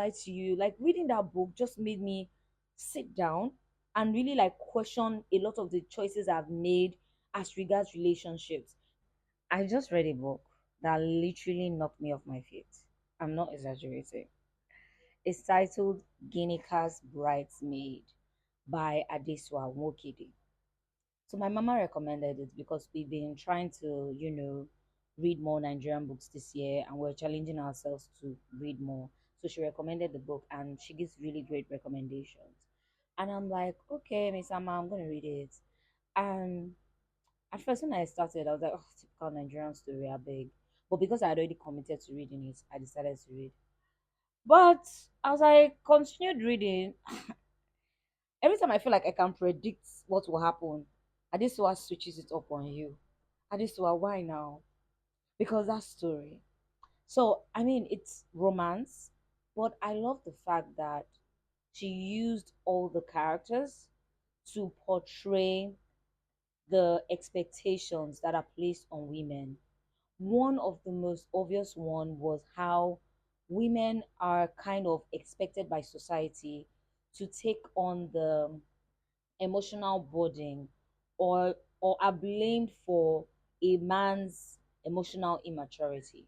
lie to you, like reading that book just made me sit down and really like question a lot of the choices I've made as regards relationships. I just read a book that literally knocked me off my feet. I'm not exaggerating. It's titled Ginika's Bridesmaid by Adeswa Nwokedi. So my mama recommended it because we've been trying to, read more Nigerian books this year and we're challenging ourselves to read more. So she recommended the book and she gives really great recommendations. And I'm like, okay, Miss Amma, I'm gonna read it. And at first when I started, I was like, oh, typical Nigerian story, I beg. But because I had already committed to reading it, I decided to read. But as I continued reading, every time I feel like I can predict what will happen, Adesuwa switches it up on you. Adesuwa, why now? Because that story. So, I mean, it's romance, but I love the fact that she used all the characters to portray the expectations that are placed on women. One of the most obvious one was how women are kind of expected by society to take on the emotional burden or are blamed for a man's emotional immaturity.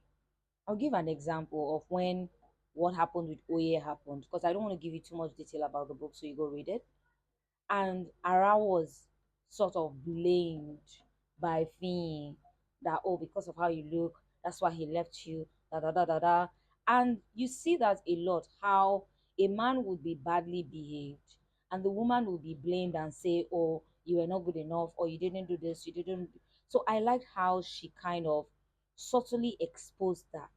I'll give an example of when what happened with Oye happened because I don't want to give you too much detail about the book, so you go read it. And Ara was sort of blamed by Finn that, oh, because of how you look, that's why he left you, da da da da da. And you see that a lot, how a man would be badly behaved and the woman will be blamed and say, oh, you were not good enough, or you didn't do this, you didn't. So I liked how she kind of subtly exposed that.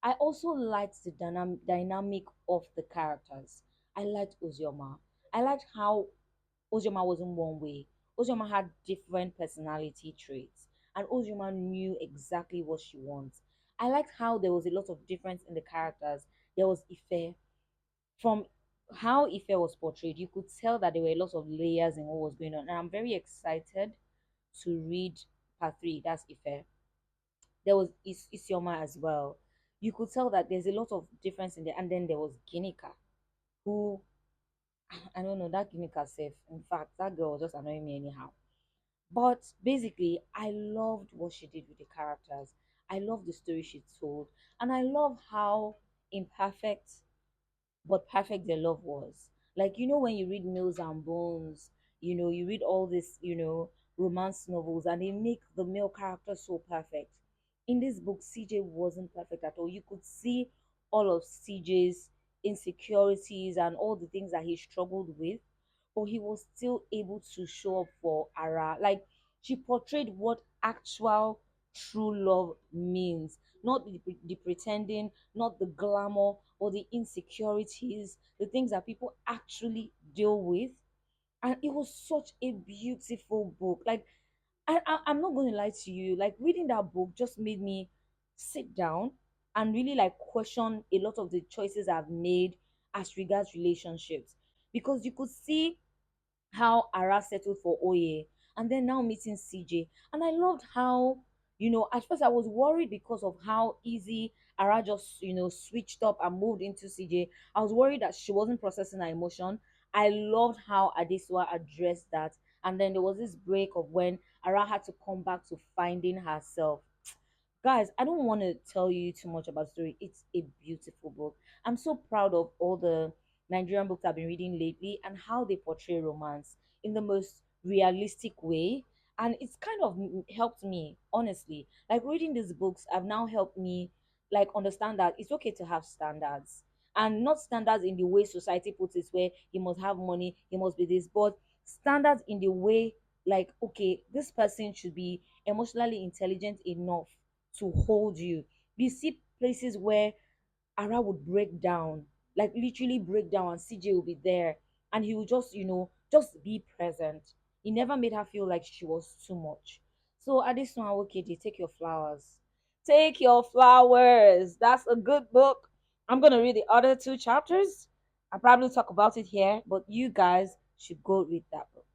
I also liked the dynamic of the characters. I liked Ozioma. I liked how Ozoma wasn't one way. Ozoma had different personality traits, and Ozoma knew exactly what she wants. I liked how there was a lot of difference in the characters. There was Ife. From how Ife was portrayed, you could tell that there were a lot of layers in what was going on. And I'm very excited to read part three. That's Ife. There was Isioma as well. You could tell that there's a lot of difference in there. And then there was Ginika, who I don't know, that Ginika safe. In fact, that girl was just annoying me anyhow. But basically, I loved what she did with the characters. I love the story she told. And I love how imperfect but perfect their love was. Like, when you read Mills and Bones, you read all this, romance novels, and they make the male character so perfect. In this book, CJ wasn't perfect at all. You could see all of CJ's insecurities and all the things that he struggled with, but he was still able to show up for Ara. Like, she portrayed what actual true love means, not the pretending, not the glamour or the insecurities, the things that people actually deal with. And it was such a beautiful book. Like, I'm not going to lie to you, like reading that book just made me sit down and really like question a lot of the choices I've made as regards relationships, because you could see how Ara settled for Oye and then now meeting CJ. And I loved how, at first I was worried because of how easy Ara just, switched up and moved into CJ. I was worried that she wasn't processing her emotion. I loved how Adeswa addressed that. And then there was this break of when Ara had to come back to finding herself. Guys, I don't want to tell you too much about the story. It's a beautiful book. I'm so proud of all the Nigerian books I've been reading lately and how they portray romance in the most realistic way. And it's kind of helped me, honestly. Like reading these books have now helped me like understand that it's okay to have standards. And not standards in the way society puts it, where he must have money, he must be this, but standards in the way like, okay, this person should be emotionally intelligent enough to hold you. You see places where Ara would break down, like literally break down, and CJ will be there and he will just, just be present. He never made her feel like she was too much. So at this one, okay, take your flowers. Take your flowers. That's a good book. I'm gonna read the other two chapters. I'll probably talk about it here, but you guys should go read that book.